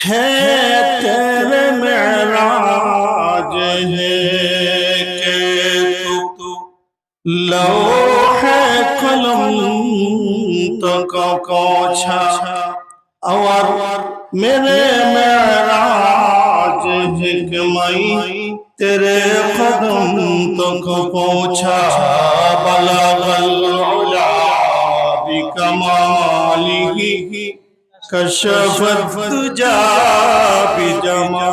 है तेरे मेराज है के तू लौहे कलम तक पहुंचा और मेरे मेराज है कि मैं तेरे कदम तक पहुंचा बलगल उला बिकमालिही कशफत तुजा बिजमा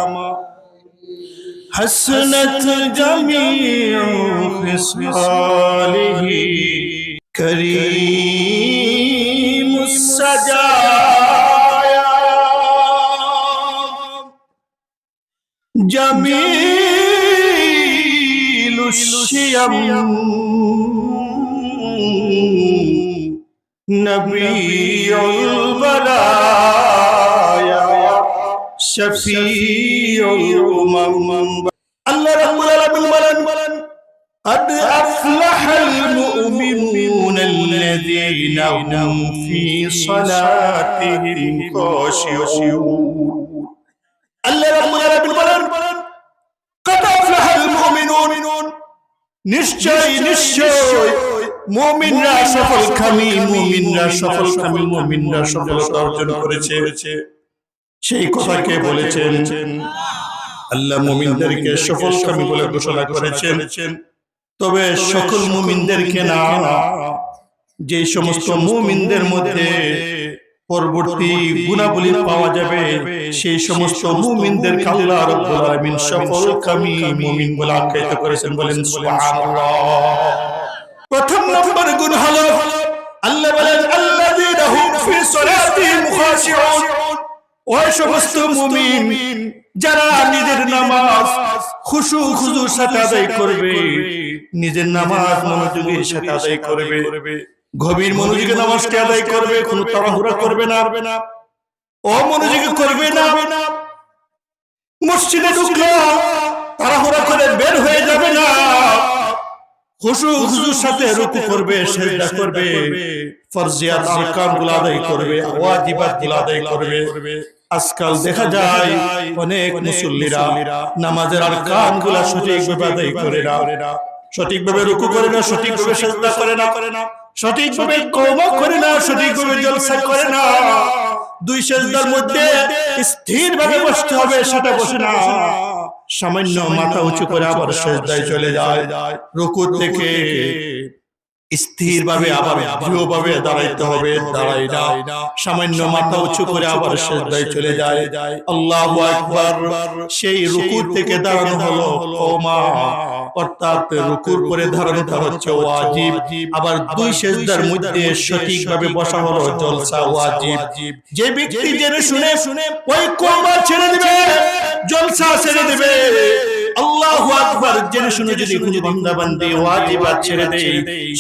हसनत जमीउ खिसालिही करीमुस सजाया जमीलुश शियम नबीउल बराया शफीउल उमम अल्लाह रब्बुल आलमीन বলেন قد أفلح المؤمنون الذين هم في صلاتهم خاشعون আল্লাহ রাব্বুল আলামিন বলেন قد أفلح المؤمنون নিশ্চয় নিশ্চয় মুমিনরা সফলকামী মুমিনরা সফলতা অর্জন করেছে সেই কথাকে বলেছেন আল্লাহ মুমিনদেরকে সফলকামী বলে ঘোষণা করেছেন তবে সকল মুমিনদেরকে না যে সমস্ত মুমিনদের মধ্যে পরবর্তী গুণাবলী পাওয়া যাবে সেই সমস্ত মুমিনদেরকে আল্লাহ রাব্বুল আলামিন সফলকামী মুমিন বলে আখ্যায়িত করেছেন বলেন সুবহানাল্লাহ প্রথম নম্বর গুণ হলো আল্লাহ বলেন আল্লাযীনা হুম ফি সলাতিহিম খাশিউন ওই সমস্ত মুমিন যারা নিজের নামাজ খুশু খুজুর সাথে আদায় করবে নিজের নামাজ মনোযোগের সাথে আদায় করবে গভীর মনোযোগে নামাজকে আদায় করবে কোনো তাড়াহুড়া করবে না অমনোযোগী করবে না মসজিদে ঢুকলো তাড়াহুড়া করে বের হয়ে যাবে না খুশু খুজুর সাথে রুকু করবে সিজদা করবে ফরজিয়াত আরকানগুলো আদায় করবে ওয়াজিবাতগুলো আদায় করবে আজকাল দেখা যায় অনেক মুসল্লিরা নামাজের আরকানগুলো সঠিকভাবে আদায় করে না সঠিকভাবে রুকু করে না সঠিকভাবে সিজদা করে না সঠিকভাবে কিয়াম করে না সঠিকভাবে জলসা করে না দুই সিজদার মধ্যে স্থিরভাবে বসতে হবে সেটা বসে না সামান্য মাথা উঁচু করে আবার সিজদায় চলে যায় রুকু থেকে স্থিরভাবে আবার দৃঢ়ভাবে দাঁড়াইতে হবে দাঁড়ায় না সামান্য মাথা উঁচু করে আবার সিজদায় চলে যায় আল্লাহু আকবার সেই রুকু থেকে দাঁড়ানো হলো কিয়াম অর্থাৎ রুকুর পরে দাঁড়ানোটা হচ্ছে ওয়াজিব আবার দুই সিজদার মধ্যে সঠিকভাবে বসা হলো জলসা ওয়াজিব যে ব্যক্তি জেনে শুনে ওই কিয়াম ছেড়ে দিবে জলসা ছেড়ে দিবে আল্লাহু আকবার জেনে শুনে যদি কোনো বান্দা বান্দি ওয়াজিবাত ছেড়ে দেয়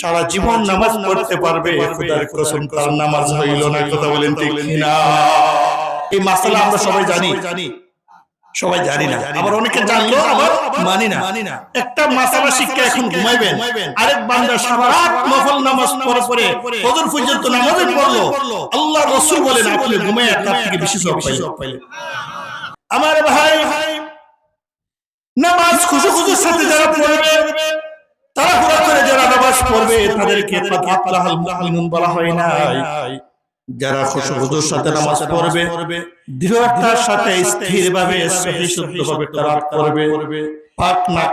সারা জীবন নামাজ পড়তে পারবে খোদার কসম তার নামাজ হইল না কথা বলেন ঠিক না এই মাসআলা আমরা সবাই জানি না আবার অনেকে জানলো আবার মানি না একটা মাসআলা শিক্ষা এখন ঘুমাইবেন আরেক বান্দা সারা রাত নফল নামাজ পড়ে ফজর পর্যন্ত নামাজ পড়লো আল্লাহর রাসূল বলেন আপনি ঘুমায় তার থেকে বেশি সওয়াব পাইলেন আমার ভাই নামাজ খুশু খুশুর সাথে যারা পড়বে তাড়াহুড়া করে যারা নামাজ পড়বে তাদেরকে আফলাহুল মুমিনুন বলা হয় না যারা খুশু খুশুর সাথে নামাজ পড়বে দৃঢ়তার সাথে স্থিরভাবে সহি শুদ্ধভাবে কিরাত করবে পাক না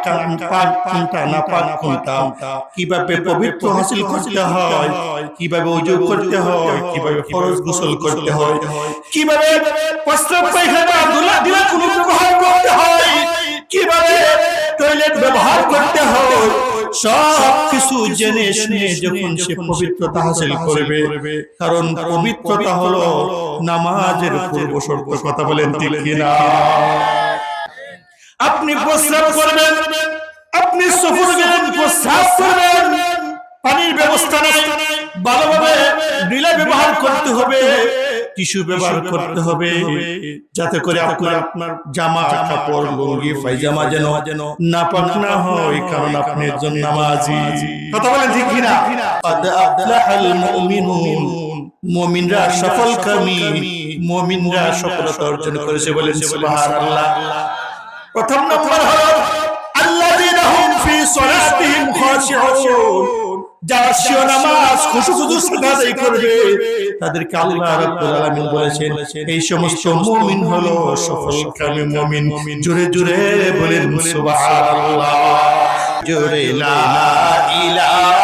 পাক কোনটা না পাক কোনটা কিভাবে পবিত্র হাসিল করতে হয় কিভাবে ওযু করতে হয় কিভাবে ফরজ গোসল করতে হয় কিভাবে প্রস্রাব পায়খানা দুলা দিলা কোন ব্যবহার করতে হয় কিভাবে টয়লেট ব্যবহার করতে হয় সব কিছু জেনে শুনে যখন সে পবিত্রতা হাসিল করবে কারণ পবিত্রতা হলো নামাজের পূর্ব শর্ত কথা বলেন ঠিক কিনা আপনি প্রস্রাব করবেন আপনি সফর গেলেন প্রস্রাব করবেন পানির ব্যবস্থা নাই ভালোভাবে ঢিলা ব্যবহার করতে হবে টিস্যু ব্যবহার করতে হবে যাতে করে আপনার জামা কাপড় লুঙ্গি পায়জামা যেন নাপাক না হয় কারণ আপনি একজন নামাজি কথা বলেন ঠিক কিনা কদ আফলাহাল মুমিনুন মুমিনরা সফলকামী মুমিনরা সফলতা অর্জন করেছে বলেন সুবহানাল্লাহ। প্রথম নম্বর হলো আল্লাযীনা হুম ফি সালাতিহিম খাশিউন, যারা শিও নামাজ খুশুখুশুর সাথে আদায় করবে তাদেরকে আল্লাহ রাব্বুল আলামিন বলেছেন এই সমস্ত মুমিন হলো সফলকামী মুমিন। জোরে জোরে বলেন সুবহানাল্লাহ, জোরে লা ইলাহা।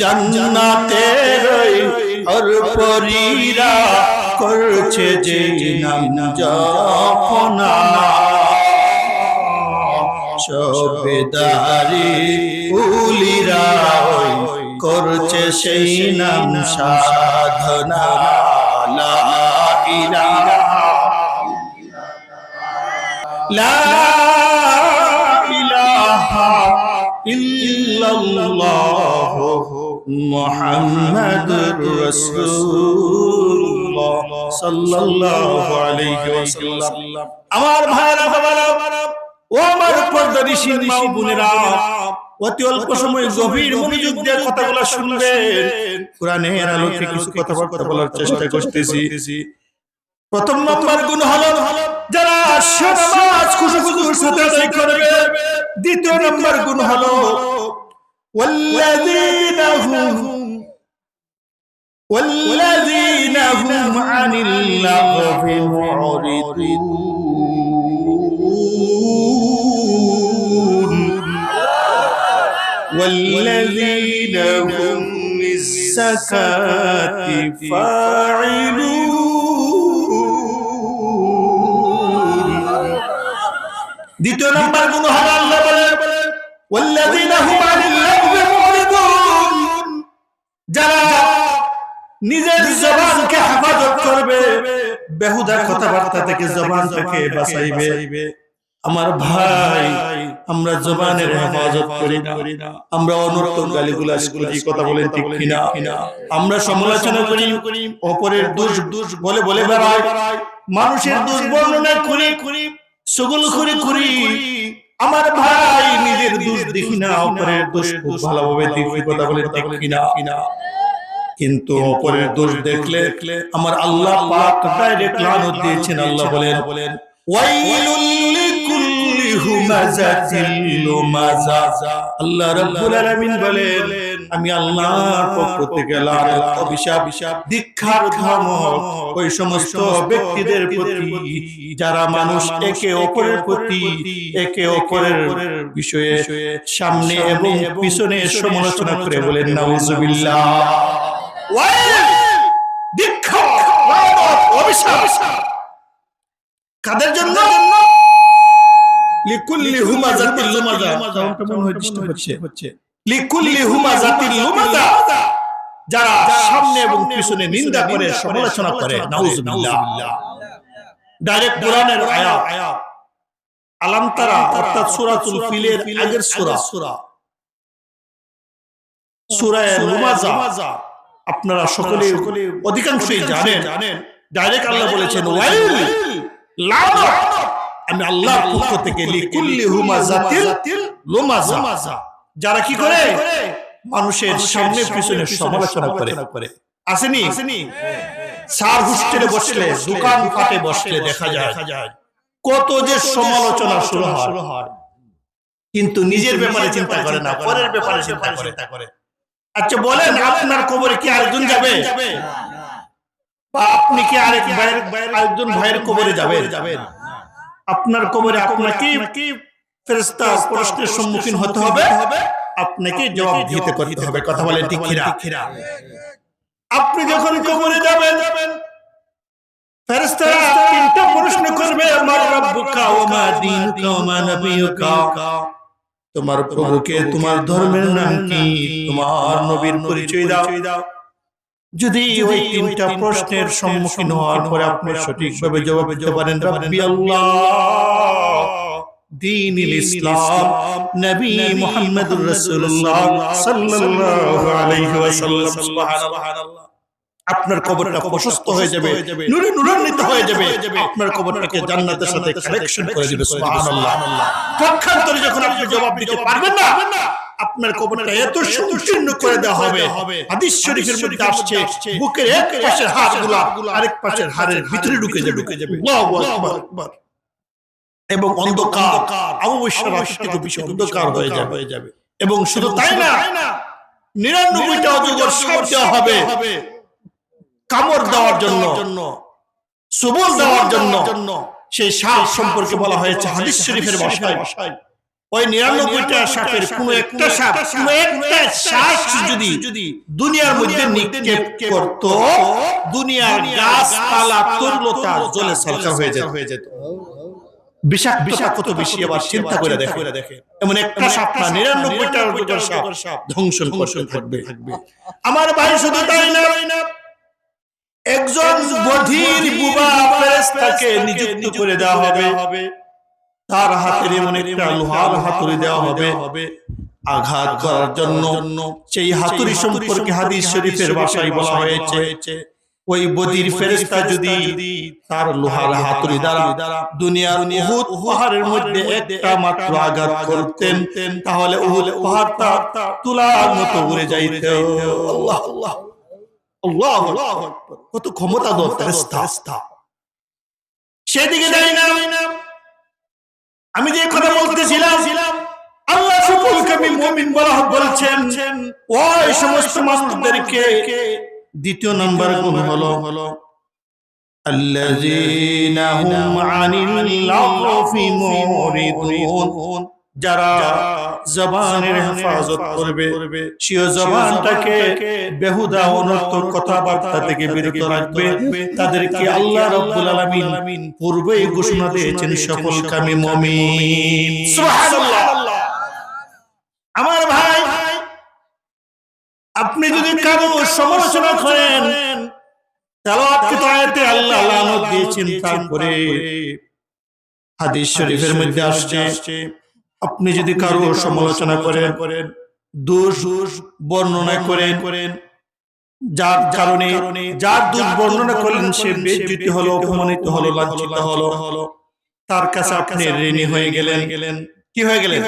জান্নাতের আর পরীরা করছে যে নাম জপনা, সবেদারি উলিরা করছে সেই নাম সাধনা। লা ইলাহা লা ইলাহা ইল্লাল্লাহ মুহাম্মাদুর রাসূলুল্লাহ সাল্লাল্লাহু আলাইহি ওয়াসাল্লাম। আমার ভাইরা বাবারা ও আমার পর্দানিশীল মা ও বোনেরা, অতি অল্প সময় গভীর মনোযোগ দিয়ে কথাগুলো শুনবেন। কোরআনের আলোকে কিছু কথাবার্তা বলার চেষ্টা করতেছি। প্রথম নম্বর গুণ হলো যারা নামাজ খুশুখুশুর সাথে আদায় করবে। দ্বিতীয় নম্বর গুণ হলো ওয়াল্লাযীনা হুম আনিল লাগবি মুরিদুন ওয়াল্লাযীনা হুম লিয-যাকাতি ফাঈলুন। দ্বিতীয় নম্বর গুণ হলো আল্লাহ বলেন ওয়াল্লাযীনা হুম আনিল লাগবি মুরিদুন, যারা নিজের জবানকে হেফাজত করবে, বেহুদা কথাবার্তা থেকে জবানটাকে বাঁচাইবে। আমার ভাই, আমরা জবানের হেফাজত করি না, আমরা অনর্থক গালিগালাজ করি, কথা বলেন ঠিক কিনা? আমরা সমালোচনা করি, অপরের দোষ বলে বলে বেড়াই, মানুষের দোষ বর্ণনা করি, চগলখড়ি করি। আমার ভাই, নিজের দোষ দেখি না, অপরের দোষ খুব ভালোভাবে দেখি, কথা বলেন ঠিক কিনা? কিন্তু অপরের দোষ দেখলে আমার আল্লাহ পাক ডাইরেক্ট লানত দিয়েছেন। আল্লাহ বলেন ওয়াইলুল লিকুল্লি হুমাযাতিল লুমাযা। আল্লাহ রাব্বুল আলামিন বলেন আমি আল্লাহর পক্ষ থেকে লানত, অভিশাপ, দীক্ষার ধমক ওই সমস্ত ব্যক্তিদের প্রতি যারা মানুষ একে অপরের প্রতি একে অপরের বিষয়ে সামনে এবং পিছনে সমালোচনা করে বলেন নাউযুবিল্লাহ। কাদের জন্য? লিকুল্লি হুমাযাতিল লুমাযা। সাউন্ডটা মনে হয় ডিস্টার্ব হচ্ছে। লিকুল্লি হুমাযাতিল লুমাযা, যারা সামনে এবং পিছনে নিন্দা করে সমালোচনা করে। নাউযুবিল্লাহ। ডাইরেক্ট কোরআনের আয়াত আলাম তারা, অর্থাৎ সূরাতুল ফিলের আগের সূরা সূরা লুমাযা আপনারা সকলে অধিকাংশই জানেন। ডাইরেক্ট আল্লাহ বলেছেন ওয়াইল, লানত আমি আল্লাহর পক্ষ থেকে লিকুল্লি হুমাযাতিল লুমাযা, যারা কি করে মানুষের সামনে পিছনে সমালোচনা করে। আসেনি সার হোস্টেলে বসলে, দোকান পাটে বসলে দেখা যায় কত যে সমালোচনা শুরু হয়, কিন্তু নিজের ব্যাপারে চিন্তা করে না, পরের ব্যাপারে চিন্তা করে। আচ্ছা বলেন, আপনার কবরে কি আরেকজন যাবে? বা আপনি কি আরেকজন ভাইয়ের কবরে যাবেন? আপনার কবরে আপনাকে ফেরেশতা প্রশ্নের সম্মুখীন হতে হবে, আপনাকে জবাব দিতে করতে হবে। কথা বলেন ঠিক কিনা? আপনি যখন কবরে যাবেন, ফেরেশতারা তিনটা প্রশ্ন করবে, মার রাব্বুকা ওয়া মা দীনুকা ওয়া মা নাবিয়ুকা। তোমার প্রভুকে, তোমার ধর্মের নাম কি, তোমার নবীর পরিচয় দাও। যদি ওই তিনটা প্রশ্নের সম্মুখীন হওয়ার পরে আপনি সঠিকভাবে জবাব দিতে পারেন রাব্বি আল্লাহ, দীনুল ইসলাম, নবী মুহাম্মদুর রাসূলুল্লাহ সাল্লাল্লাহু আলাইহি ওয়াসাল্লাম, সুবহানাল্লাহ, আপনার কবরটা প্রশস্ত হয়ে যাবে, নূরে নূরান্বিত হয়ে যাবে, আপনার কবরটাকে জান্নাতের সাথে কানেকশন করে দিবে। সুবহানাল্লাহ। পক্ষান্তরে যখন আপনি জবাব দিতে পারবেন না, আপনার কবরটা এত সংকীর্ণ করে দেওয়া হবে, হাদিস শরীফের মধ্যে আসছে বুকের এক পাশের হাড়গুলো আরেক পাশের হাড়ের ভিতরে ঢুকে যাবে। আল্লাহু আকবার। এবং অন্ধকার, অবশ্যই রাতটুকু বেশি অন্ধকার হয়ে যাবে। এবং শুধু তাই না, 99টা অজগর সাপ দেওয়া হবে কামড় দেওয়ার জন্য, সবল দেওয়ার জন্য। সেই সাপ সম্পর্কে বলা হয়েছে হাদিস শরীফের ভাষায়, ওই 99টা সাপের কোনো একটা সাপ যদি দুনিয়ার মধ্যে নিক্ষেপ করত, দুনিয়ার গাছপালা তরুলতা জলে সরকার হয়ে যেত। বিষাক্ততা কত বেশি আবার চিন্তা করে দেখে। এমন একটা সাপ না, 99টা সাপ ধ্বংস থাকবে। আমার ভাই শুধু তাই না, একজন বধির বুবা ফেরেশতাকে নিযুক্ত করে দেওয়া হবে, তার হাতের এমন একটা লোহার হাতুড়ি দেওয়া হবে আঘাত করার জন্য। সেই হাতুড়ি সম্পর্কে হাদিস শরীফের ভাষায় বলা হয়েছে, ওই বধির ফেরেশতা যদি তার লোহার হাতুড়ি দ্বারা দুনিয়ার উহুদ পাহাড়ের মধ্যে একটা মাত্র আঘাত করতেন, তাহলে উহুদ পাহাড়টা তুলার মতো উড়ে যাইত। আল্লাহ আল্লাহ আল্লাহু আকবার, কত ক্ষমতাধর ফেরেশতা। সেদিকে যাই না, আমি যে কথা বলতেছিলাম, আল্লাহ সকলকে মুমিন বলছেন, ওই সমস্ত মানুষদেরকে দ্বিতীয় নাম্বার গুণ হলো আল্লাযীনা হুম আনিল লাগফি মুরিদুন, যারা জবানের হেফাজত করবে, সেই জবানটাকে বেহুদা অনর্থক কথাবার্তা থেকে বিরত রাখবে, তাদেরকে আল্লাহ রাব্বুল আলামিন পূর্বেই ঘোষণা দিয়েছেন সফলকামী মুমিন। সুবহানাল্লাহ। আমার ভাই, আপনি যদি কারো সমালোচনা করেন, তেলাওয়াতকৃত আয়াতে আল্লাহ লানত দিয়েছেন, তারপরে হাদিস শরীফের মধ্যে আসছে আপনি যদি কারো সমালোচনা করেন, দোষ বর্ণনা করেন, যার কারণে যার দোষ বর্ণনা করলেন সে বেইজ্জতি হলো, অপমানিত হলো, লাঞ্ছিত হলো, তার কাছে আপনি ঋণী হয়ে গেলেন। কি হয়ে গেলেন?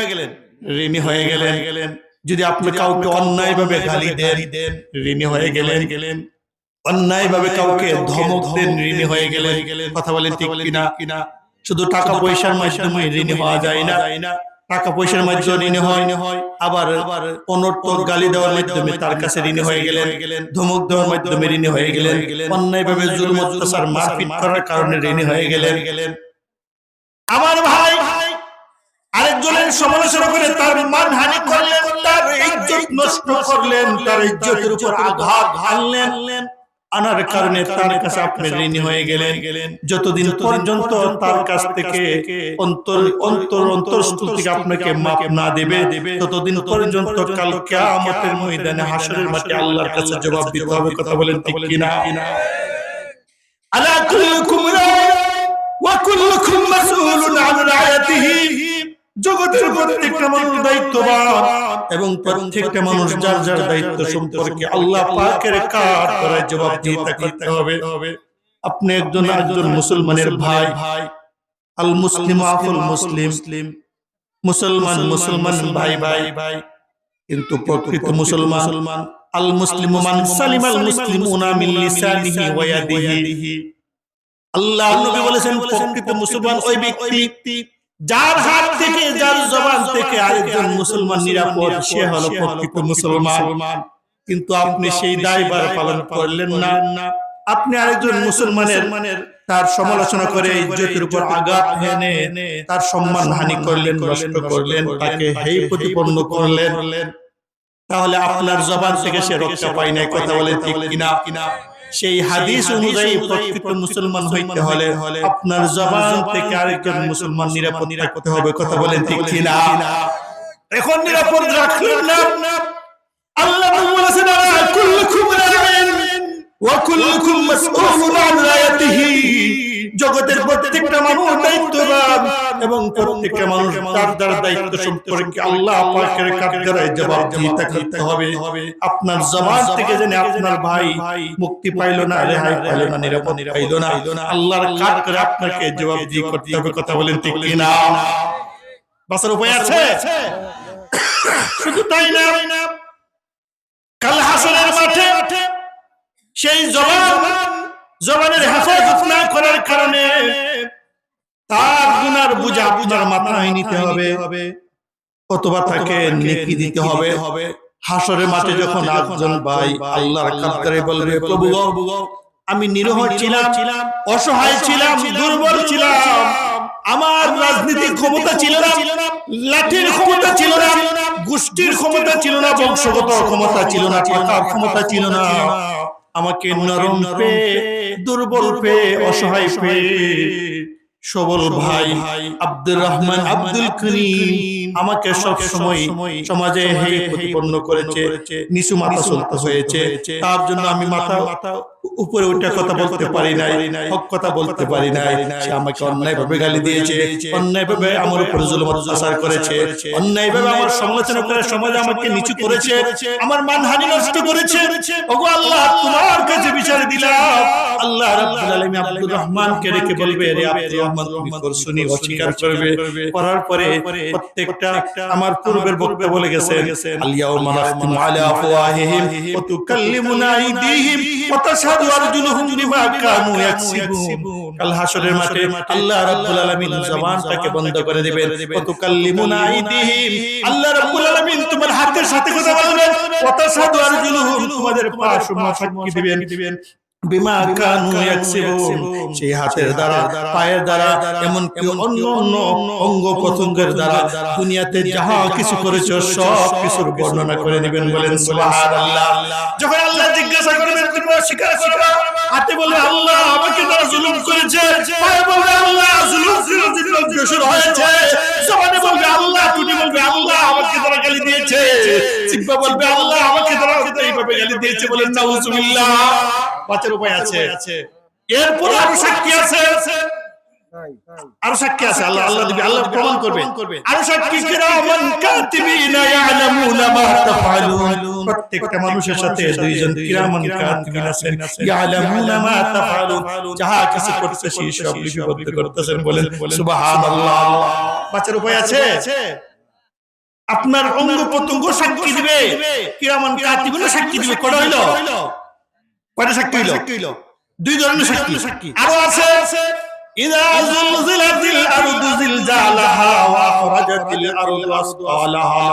ঋণী হয়ে গেলেন। যদি আপনি কাউকে অন্যায়ভাবে গালি দেন, ঋণী হয়ে গেলেন। অন্যায়ভাবে কাউকে ধমক দেন, ঋণী হয়ে গেলেন। কথা বলেন ঠিক কিনা? শুধু টাকা পয়সার মাধ্যমে ঋণী হওয়া যায় না, টাকা পয়সার মাধ্যমে ঋণী হয়, আবার অনর্থক গালি দেওয়ার মাধ্যমে তার কাছে ঋণী হয়ে গেলেন, ধমক দেওয়ার মাধ্যমে ঋণী হয়ে গেলেন, অন্যায়ভাবে জুলুম অত্যাচার মারপিট করার কারণে ঋণী হয়ে গেলেন। আমার ভাই, আরেকজনের সমালোচনা করে তার মানহানি করলেন, তার ইজ্জত নষ্ট করলেন, তার ইজ্জতের উপর আঘাত হানলেন, আনার কারণে তার কাছে আপনি ঋণী হয়ে গেলেন। যতদিন পর্যন্ত তার কাছ থেকে অন্তরস্থল থেকে আপনাকে মাপ না দেবে, ততদিন পর্যন্ত কাল কিয়ামতের ময়দানে হাসরের মাঠে আল্লাহর কাছে জবাব দিতে হবে। কথা বলেন ঠিক কিনা? আলা কুল্লুকুম রা'in ওয়া কুল্লুকুম মাসউলুন আন রা'য়াতিহি। জগতের প্রত্যেকটা মানুষ দায়িত্ববান এবং প্রত্যেকটা মানুষ যার যার দায়িত্ব সম্পর্কে আল্লাহ পাকের কাঠগড়ায় জবাবদিহিতা করতে হবে। আপনি একজন মুসলমানের ভাই, আল মুসলিম আফুল মুসলিম, মুসলমান ভাই, কিন্তু প্রকৃত মুসলমান আল মুসলিমু মান সালিমাল মুসলিমুনা মিন লিসানিহি ওয়া ইয়াদিহি। আল্লাহ নবী বলেছেন, প্রকৃত মুসলমান ওই ব্যক্তি যার হাত থেকে, যার জবান থেকে আরেকজন মুসলমান নিরাপদ, সে হলো প্রকৃত মুসলমান। কিন্তু আপনি সেই দায়ভার পালন করলেন না। আপনি আরেকজন মুসলমানের তার সমালোচনা করে ইজ্জতের উপর আঘাত এনে তার সম্মান হানি করলেন, নষ্ট করলেন, তাকে হেয় প্রতিপন্ন করলেন, তাহলে আপনার জবান থেকে সে রক্ষা পায় নাই। কথা বলেন ঠিক কিনা? সেই হাদিস অনুযায়ী প্রকৃত মুসলমান হইতে হলে আপনার জবান থেকে আরেকজন মুসলমান নিরাপদ রাখতে হবে। কথা বলেন ঠিক কিনা? এখন নিরাপদ রাখলেন না, আল্লাহ বলেছেন কুল্লুকুম রা'in ওয়া কুল্লুকুম মাসউলুন আন রা'য়াতিহি। জগতের প্রত্যেকটা মানুষ দায়িত্ববান এবং প্রত্যেকটা মানুষ তার দায়িত্ব সম্পর্কে আল্লাহ পাকের কাঠগড়ায় জবাবদিহিতা করতে হবে। আপনার জবান থেকে যেন আপনার ভাই মুক্তি পাইল না, রেহাই পাইল না, নিরাপদ পাইল না, আল্লাহর কাঠগড়ায় আপনাকে জবাবদিহি করতে হবে। কথা বলেন ঠিক কিনা? বাঁচার উপায় আছে? শুধু তাই না, কাল হাসরের মাঠে সেই জবানের হেফাজত না করার কারণে তার গুনার বোঝা আপনার মাথায় নিতে হবে, অথবা তাকে নেকি দিতে হবে। হাসরের মাঠে যখন একজন ভাই আল্লাহর কাছে বলবে, প্রভু গো, আমি নিরীহ ছিলাম, অসহায় ছিলাম, দুর্বল ছিলাম, আমার রাজনীতির ক্ষমতা ছিল না, লাঠির ক্ষমতা ছিল না, গোষ্ঠীর ক্ষমতা ছিল না, বংশগত ক্ষমতা ছিল না, টাকার ক্ষমতা ছিল না, আমাকে নরম পেয়ে, দুর্বল পেয়ে, অসহায় পেয়ে সবল ভাই আব্দুর রহমান আব্দুল করিম আমাকে সব সময় সমাজে হেয় প্রতিপন্ন করেছে, নিচু মাথা চলতে হয়েছে। তার জন্য আমি মাথা উপরে উঠে কথা বলতে পারি নাই, হক কথা বলতে পারি নাই। সে আমাকে অন্যায়ভাবে গালি দিয়েছে, অন্যায়ভাবে আমার উপরে জুলুম অত্যাচার করেছে, অন্যায়ভাবে আমার সমালোচনা করে সমাজে আমাকে নিচু করেছে, আমার মানহানি নষ্ট করেছে। ওগো আল্লাহ, তোমার কাছে বিচার দিলাম। আল্লাহ রাব্বুল আলামিন আব্দুর রহমানকে রেখে বলবে, রে আব্দুর রহমান, তুমি করছুনি, অস্বীকার করবে। করার পরে প্রত্যেকটা আমার পূর্বের বক্তা বলে গেছেন, আল-ইয়াউমা নাখতিমু আলা আফওয়াহিহিম ওয়া তুকাল্লিমুনা আইদিহিম ওয়া তাশহাদু আরজুলুহুম বিমা কানু ইয়াকসিবুন। কাল হাসরের মাঠে আল্লাহ রাব্বুল আলামিন জবানটাকে বন্ধ করে দিবেন। ওয়া তুকাল্লিমুনা আইদিহিম, আল্লাহ রাব্বুল আলামিন তোমার হাতের সাথে কথা বলবেন। ওয়া তাশহাদু আরজুলুহুম, তোমাদের পা সমূহ সাক্ষী দিবেন। বিমা কানু ইয়াকসিবুন, সেই হাতের দ্বারা, পায়ের দ্বারা, এমন কি অন্য অঙ্গ প্রত্যঙ্গের দ্বারা দুনিয়াতে যাহা কিছু করেছো সব কিছুর বর্ণনা করে দিবেন। বলেন সুবহানাল্লাহ। যখন আল্লাহ জিজ্ঞাসা করবেন, তুমি অস্বীকার করবে, হাতে বলে আল্লাহ আমাকে তারা জুলুম করেছে, পায়ে বলবে আল্লাহ জুলুম অগ্রসর হয়েছে, জবানে বলবে আল্লাহ, টুটি বলবে আল্লাহ আমাকে তারা গালি দিয়েছে, জিহ্বা বলবে আল্লাহ আমাকে তারা এইভাবে গালি দিয়েছে। বলেন নাউজুবিল্লাহ। বাঁচার উপায় আছে, এরপর আরো সাক্ষী আছে, আরো সাক্ষী আছে, আল্লাহ দিবে, আল্লাহ প্রমাণ করবে। আরো সাক্ষী কিরামান কাতিবিনা ইয়ালামুনা মা তাফআলুন, প্রত্যেকটা মানুষের সাথে দুইজন কিরামান কাতিবিন আছেন, ইয়ালামুনা মা তাফআলুন, যাহা কিছু করতেছি সব লিপিবদ্ধ করতেছেন। বলেন সুবহানাল্লাহ। বাঁচার উপায় আছে, আপনার অঙ্গ প্রত্যঙ্গ সাক্ষী দিবে, কিরামান কাতিবিন সাক্ষী দিবে। কয়টা হইল? কয়টা সাক্ষী হইল? দুই ধরনের সাক্ষী। আরো আছে, ইযা যুলজিলাতিল আরদু জিলজালাহা ওয়া আখরাজাতিল আরদু আসকালাহা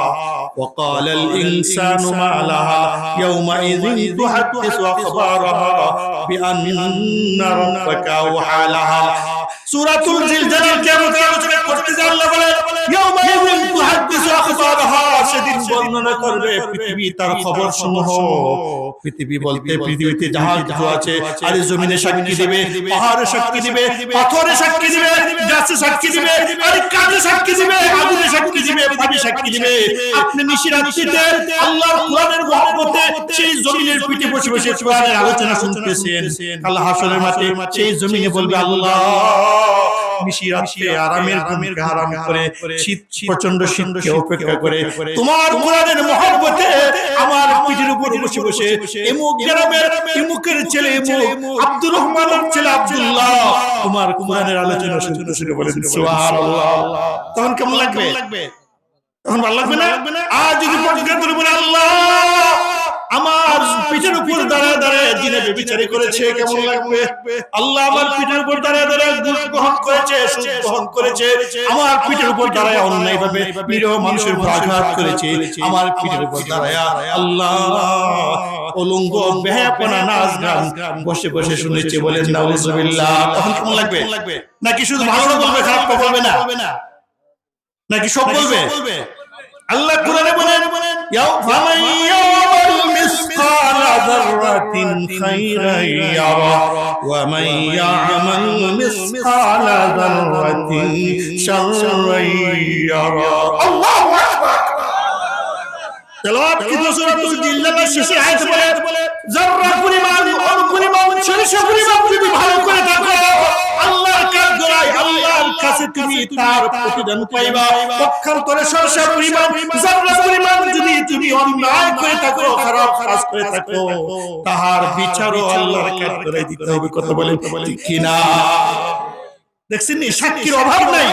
ওয়া ক্বালাল ইনসানু মা লাহা ইয়াওমা ইযিন তুহাদ্দিসু আখবারাহা বিআন্না রাব্বাকা ওয়াহালাহা। সূরাতুল জিলজালার কিয়ামতের আলোচনা করতে যে আল্লাহ বলে, ইয়াওমা ইযিন তুহাদ্দিসু আখবারাহা, সেদিন বর্ণনা করবে পৃথিবী তার খবর সমূহ। পৃথিবী বলতে পৃথিবীতে যাহা কিছু আছে, আর জমিনে সাক্ষী দিবে, পাহাড়ে সাক্ষী দিবে, পাথরে সাক্ষী দিবে, গাছে সাক্ষী দিবে, আর কাজে সাক্ষী দিবে, আগুনে সাক্ষী দিবে, পানি সাক্ষী দিবে। আপনি নিশিরাত্রিতে আল্লাহর কোরআনের মহব্বতে সেই জমিনের পিঠে বসে বসে কোরআনের আলোচনা শুনতেছেন। কাল হাসরের মাঠে সেই জমিনে বলবে আল্লাহ, নিশিরাত্রে আরামের ঘুমকে হারাম করে, শীত প্রচন্ড শীতকে উপেক্ষা করে তোমার কোরআনের মহব্বতে আমার পিঠের উপর বসে বসে এমুক গ্রামের এমুকের ছেলে এমুক, আব্দুর রহমানের ছেলে আব্দুল্লাহ তোমার কোরআনের আলোচনা শুনতেছিল। বলেন সুবহানাল্লাহ। তখন কেমন লাগবে? তখন ভালো লাগবে না? আর যদি প্রজ্ঞাতরে বলে আল্লাহ আমার পিঠের উপর দাঁড়ায় দাঁড়ায় দিনে ব্যভিচারী করেছে, কেমন লাগবে? আল্লাহ আমার পিঠের উপর দাঁড়ায় দাঁড়ায় ঘুষ গ্রহণ করেছে, সুদ গ্রহণ করেছে, আমার পিঠের উপর দাঁড়ায় অন্যায়ভাবে নিরীহ মানুষের উপর আঘাত করেছে, আমার পিঠের উপর দাঁড়ায় আল্লাহ অলঙ্গ বেহায়াপনা নাচ গান বসে বসে শুনেছে। বলেন নাউজুবিল্লাহ। তখন কেমন লাগবে? নাকি শুধু ভালো বলবে, খারাপ বলবে না? নাকি সব বলবে? আল্লাহ কোরআনে বলেন, ফামান ইয়ামাল মিসকালা যাররাতিন খায়রান ইয়ারা ওয়া মান ইয়ামাল মিসকালা যাররাতিন শাররান ইয়ারা। আল্লাহু আকবার। তেলাওয়াত কি সূরাতুল জিলজালের শেষে আয়াত বলে, যাররা পরিমাণ, অনুপরিমাণ, সরিষা পরিমাণ যদি ভালো করে থাকো আল্লাহর কাঠগড়ায় আল্লাহর কাছে তুমি তার প্রতিদান পাইবা। পক্ষান্তরে সরিষা পরিমাণ, যাররা পরিমাণ যদি তুমি অন্যায় করে থাকো, খারাপ কাজ করে থাকো, তাহার বিচারও আল্লাহর কাঠগড়ায় দিতে হবে। কথা বলেন ঠিক কিনা? দেখছেন সাক্ষীর অভাব নাই,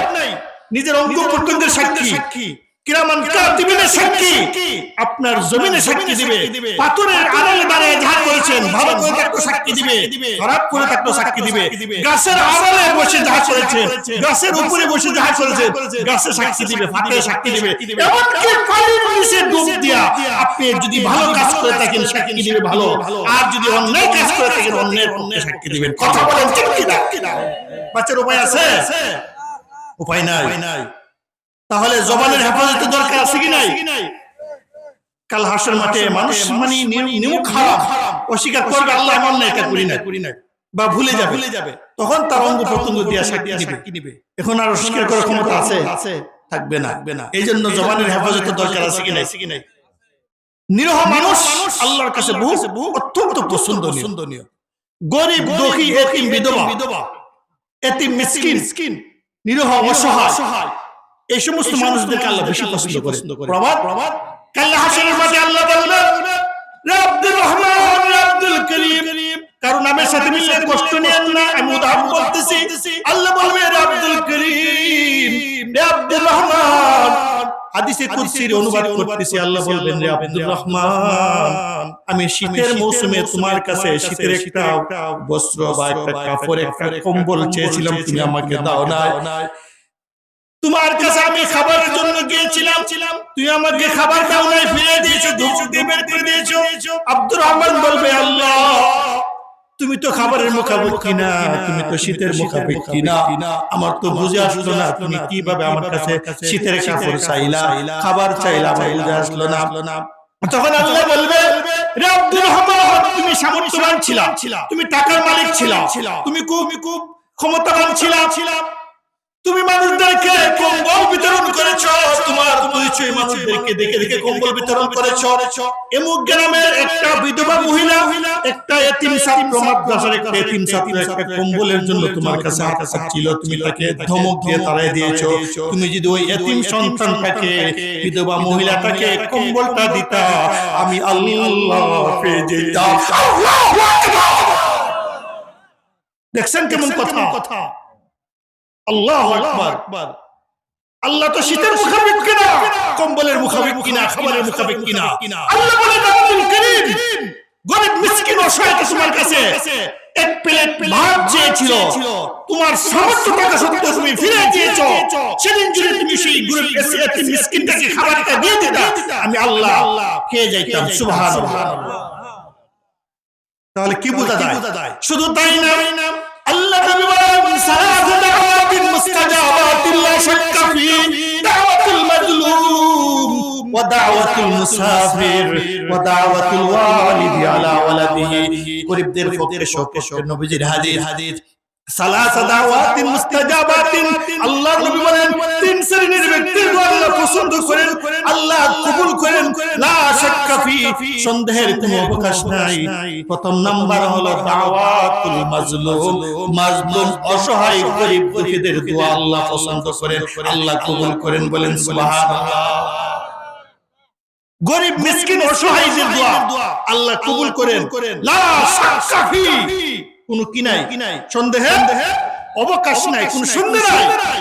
নিজের অঙ্গ প্রত্যঙ্গের সাক্ষী। কিরামান কাতিবিনের সাক্ষী আপনার জমিনে সাক্ষী দিবে, পাথরের আড়ালে দাঁড়িয়ে যা করেছেন ভালো করে থাকতো সাক্ষী দিবে, খারাপ করে থাকতো সাক্ষী দিবে, গাছের আড়ালে বসে যা করেছেন, গাছের উপরে বসে যা করেছেন গাছে সাক্ষী দিবে, ফাঁকে সাক্ষী দিবে, এমনকি পানির নিচে ডুব দিয়া আপনি যদি ভালো কাজ করে থাকেন সাক্ষী দিবে ভালো, আর যদি অন্যায় কাজ করে থাকেন অন্যায়ের পক্ষে সাক্ষী দিবেন। কথা বলেন ঠিক কিনা? বাচ্চার উপায় আছে? উপায় নাই। তাহলে জবানের হেফাজতের দরকার আছে কি নাই? কাল হাসরের মাঠে মানুষ মানে নিমুখ হারাম অস্বীকার করবে, আল্লাহ এমন না এটা করি না বা ভুলে যাবে, তখন তার অঙ্গ প্রত্যঙ্গ দিয়ে সাক্ষী দিবে। এখন আর অস্বীকার করার ক্ষমতা আছে? থাকবে না। এই জন্য জবানের হেফাজতের দরকার আছে কি নাই? নিরহ মানুষ আল্লাহর কাছে বহু অত্যন্ত পছন্দনীয়। গরিব দুঃখী এতিম বিধবা এতিম মিসকিন নিরহ অসহায় এই সমস্ত মানুষদেরকে আল্লাহ বেশি পছন্দ করে। প্রবাদ কাল হাসরের মাঠে আল্লাহ বলবেন রে আব্দুর রহমান রে আব্দুল করিম, কারণ নামের সাথে মিলে কষ্ট নেন না, আমি উদাহরণ বলতেছি। আল্লাহ বলবে রে আব্দুল করিম রে আব্দুর রহমান, হাদিসে কুদসির অনুবাদ করতেছি, আল্লাহ বলবেন রে আব্দুর রহমান, আমি শীতের মৌসুমে তোমার কাছে শীতের একটা বস্ত্র বা একটা কাপড় একটা কম্বল চেয়েছিলাম, তুমি আমাকে দাও না। তোমার কাছে আমি খাবারের জন্য গিয়েছিলাম, তুমি আমাকে খাবার দাও নাই, ফিরে দিয়েছো, ধূপ দিয়ে বের করে দিয়েছো। আব্দুর রহমান বলবে আল্লাহ তুমি তো খাবারের মুখাপেক্ষী না, তুমি তো শীতের মুখাপেক্ষী না, আমার তো বুঝে আসলো না তুমি কিভাবে আমার কাছে শীতের কাপড় চাইলা, খাবার চাইলা, আমার বুঝে আসলো না। তখন আল্লাহ বলবে রে আব্দুর রহমান, তুমি সামর্থ্যবান ছিলা, তুমি টাকার মালিক ছিলা, তুমি খুব ক্ষমতাবান ছিলা, তুমি মানুষদেরকে কম্বল বিতরণ করেছো, তোমার পরিচয় মানুষদেরকে দেখে কম্বল বিতরণ করেছো। এমুক গ্রামের একটা বিধবা মহিলা একটা এতিম ছাত্র মাদ্রাসার একটা এতিম ছাত্র একটা কম্বলের জন্য তোমার কাছে আশা ছিল, তুমি তাকে ধমক দিয়ে তাড়াই দিয়েছো। তুমি যদি ওই এতিম সন্তানটাকে বিধবা মহিলাটাকে কম্বলটা দিতা, আমি আল্লাহ পেয়ে যেতাম। দেখছেন কেমন কথা? আল্লাহু আকবার। আল্লাহ তো শীতের মুখাপেক্ষী না, কম্বলের মুখাপেক্ষী না, খাবারের মুখাপেক্ষী না। আল্লাহ বলেন আব্দুল করিম, গরিব মিসকিন অসহায় তোমার কাছে এক প্লেট ভাত চেয়েছিল, তোমার সামর্থ্য টাকা সত্ত্বেও তুমি ফিরে দিয়েছো। সেদিন যদি তুমি সেই গরিব এতিম মিসকিনটাকে খাবারটা দিয়ে দিতা, আমি আল্লাহ খেয়ে যাইতাম। সুবহানাল্লাহ। তাহলে কি বোঝা যায়? শুধু তাই না, আল্লাহ নবী বলেন সালাত দাওয়াতিন মুস্তাজাবাতিন লা শাক্কা ফি দাওয়াতুল মাজলুম ওয়া দাওয়াতুল মুসাফির ওয়া দাওয়াতুল ওয়ালিদি আলা ওয়ালাদিহি। গরিবদের পক্ষে নবীজির হাদিস সালাত দাওয়াতিন মুস্তাজাবাতিন, আল্লাহ নবী বলেন তিন শ্রেণীর ব্যক্তির দোয়া আল্লাহ পছন্দ করেন, আল্লাহ কবুল করেন, লা শাক্কা ফি, সন্দেহের কোনো অবকাশ নাই। প্রথম নাম্বার হলো দাওয়াতুল মাজলুম, অসহায় গরিব দুঃখীদের দোয়া আল্লাহ পছন্দ করেন, আল্লাহ কবুল করেন। বলেন সুবহানাল্লাহ। গরিব মিসকিন অসহায়দের দোয়া আল্লাহ কবুল করেন, লা শাক্কা ফি, কোনো কি নাই, সন্দেহের অবকাশ নাই, কোনো সন্দেহ নাই।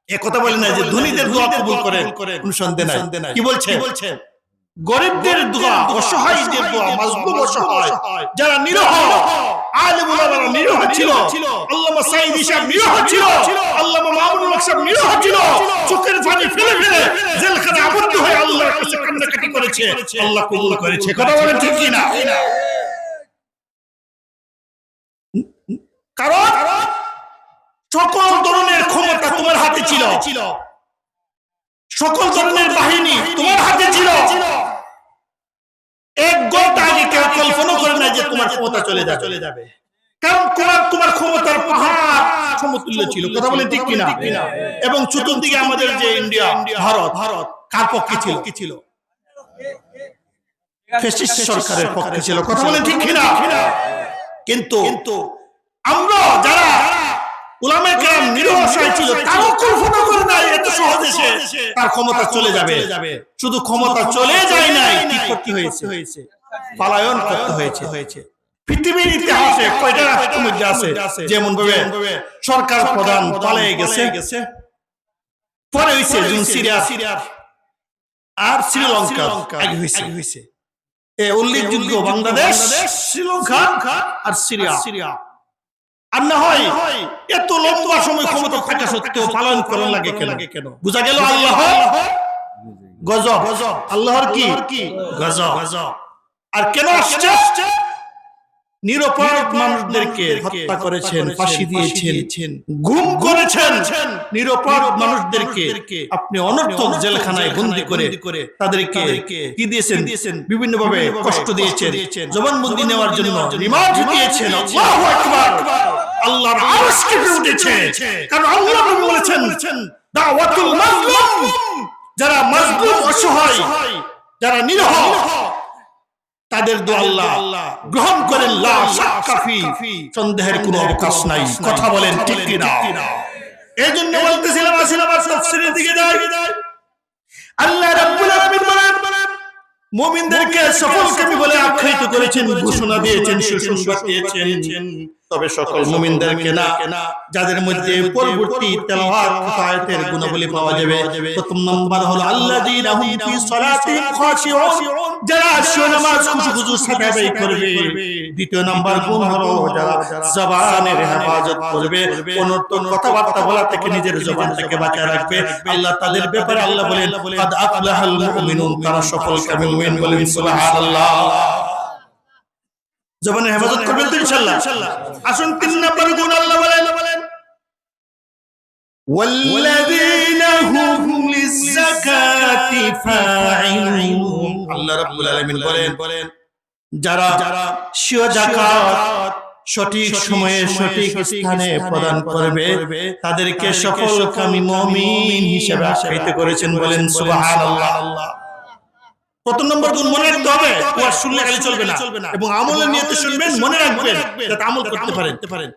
এ কথা বলে না যে ধনীদের দোয়া কবুল করেন, কোনো সন্দেহ নাই। কি বলছে? গরিবদের দোয়া, অসহায়দের দোয়া, মাজলুম অসহায় যারা নিরহ, আলেম ওলামারা নিরহ ছিল, আল্লামা সাঈদী সাহেব নিরহ ছিল, আল্লামা মামুনুল হক সাহেব নিরহ ছিল, চোখের পানি ফেলে জেলখানে আবদ্ধ হয়ে আল্লাহর কাছে কান্নাকাটি করেছে, আল্লাহ কবুল করেছে। কথা বলেন ঠিক কি না? কারণ সকল ধরনের ক্ষমতা তোমার হাতে ছিল, সকল ধরনের বাহিনী তোমার হাতে ছিল। এক ঘন্টা আগে কেউ কল্পনা করে না যে তোমার ক্ষমতা চলে যাবে, কারণ তোমার ক্ষমতার পাহাড় সমতুল্য ছিল। কথা বলেন ঠিক কিনা? এবং চতুর্দিকে আমাদের যে ইন্ডিয়া, ভারত কার পক্ষে ছিল? ফ্যাসিস্ট সরকারের পক্ষে ছিল। কথা বলেন ঠিক কিনা? কিন্তু আমরা যারা উলামায়ে কেরাম নিরহসায় ছিল, তারাও কল্পনা করে নাই এত সহজে তার ক্ষমতা চলে যাবে। শুধু ক্ষমতা চলে যায় নাই, কি হয়েছে? পলায়ন করতে হয়েছে। পৃথিবীর ইতিহাসে কয়টা রাষ্ট্রের মধ্যে আছে যেমন ভাবে সরকার প্রধান পালিয়ে গেছে, পরে হয়েছে সিরিয়ার আর শ্রীলঙ্কা আগে হয়েছে। এই উল্লেখযোগ্য বাংলাদেশ, শ্রীলঙ্কা আর সিরিয়া। আর না হয় এত লম্বা সময় ক্ষমতা থাকা সত্ত্বেও পালন করার লাগে কেন? বুঝা গেল আল্লাহ গজব, আল্লাহর কি গজব। আর কেন আসছে? নিরপরাধ মানুষদেরকে হত্যা করেছেন, ফাঁসি দিয়েছেন, গুম করেছেন। নিরপরাধ মানুষদেরকে আপনি অনর্থক জেলখানায় বন্দী করে তাদেরকে কি দিয়েছেন? বিভিন্ন ভাবে কষ্ট দিয়েছেন, জবানবন্দি নেওয়ার জন্য রিমান্ড দিয়েছেন। আল্লাহু আকবার। আল্লাহর আরশ কেঁপে উঠেছে, কারণ আল্লাহ বলেছেন দাওয়াতুল মাজলুম, যারা মাজলুম, অসহায়, যারা নিরহ, তাদের দোয়া আল্লাহ গ্রহণ করেন। লা শাক্কা ফি, সন্দেহের কোনো অবকাশ নাই। কথা বলেন ঠিক কি না? এইজন্য বলতেছিলাম আমার তাফসীরের দিকে যাই। আল্লাহ রাব্বুল আলামিন বলেন মুমিনদেরকে সফলকামী বলে আখ্যায়িত করেছেন, ঘোষণা দিয়েছেন, সুসংবাদ দিয়েছেন। তবে সকল মুমিনদেরকে না, যাদের মধ্যে পরবর্তী তেলাওয়াত আয়াতের গুণাবলী পাওয়া যাবে। প্রথম নাম্বার হলো আল্লাযীনা হুম ফি সালাতিহিম খাশিউন, যারা নামাজ খুশু সাথে আদায় করবে। দ্বিতীয় নাম্বার গুণ হলো যারা জবানের হেফাজত করবে, অনর্থক কথাবার্তা বলা থেকে নিজের জবানটাকে বাঁচিয়ে রাখবে। আল্লাহ তাদের ব্যাপারে আল্লাহ বলেন কাদ আফলাহাল মুমিনুন, তারা সফলকামী মুমিন। বলেন সুবহানাল্লাহ। জবানের হেফাজত করবেন তো ইনশাআল্লাহ। আসুন 3 নম্বর গুণ আল্লাহ বলেন ওয়াল্লাযীনা হুম লিয-যাকাতি ফাঈলুন। আল্লাহ রাব্বুল আলামিন বলেন যারা স্বীয় যাকাত সঠিক সময়ে সঠিক স্থানে প্রদান করবে তাদেরকে সফলকামী মুমিন হিসেবে আখ্যায়িত করেছেন। বলেন সুবহানাল্লাহ। প্রথম নম্বর গুণ মনে রাখতে হবে, ওয়াজ শুনলে খালি চলবে না, এবং আমলের নিয়তে শুনবেন, মনে রাখবেন যাতে আমল করতে পারেন।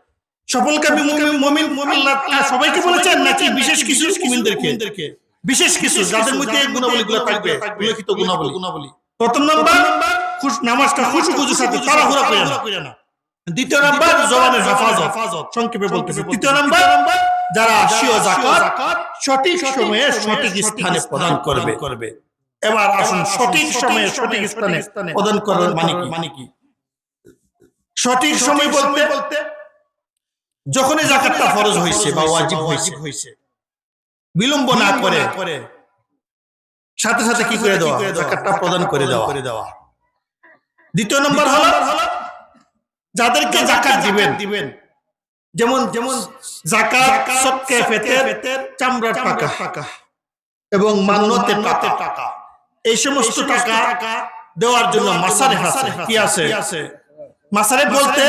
সফলকামী মুমিন আল্লাহ সবাইকে বলেছেন নাকি বিশেষ কিছু মুমিনদেরকে? বিশেষ কিছু, যাদের মধ্যে এই গুণাবলীগুলো থাকবে, উল্লেখিত গুণাবলী। প্রথম নাম্বার নামাজটা খুশুখুশুর সাথে তাড়াহুড়া করে না। দ্বিতীয় নাম্বার জবানের হেফাজত, সংক্ষেপে বলতেছি। তৃতীয় নাম্বার যারা স্বীয় যাকাত সঠিক সময়ে সঠিক স্থানে প্রদান করবে। এবার আসুন সঠিক সময়ে সঠিক স্থানে প্রদান করার মানে কি? সঠিক সময় বলতে যখনই যাকাতটা ফরজ হয়েছে বা ওয়াজিব হয়েছে, বিলম্ব না করে সাথে সাথে কি করে দেওয়া, যাকাতটা প্রদান করে দেওয়া। দ্বিতীয় নম্বর হলো যাদেরকে যাকাত দিবেন, যেমন যাকাত, সদকা, ফিতর, চামড়ার টাকা এবং মান্যতের টাকা, এই সমস্ত টাকা দেওয়ার জন্য মাসারেফ কি আছে? মাসারেফ বলতে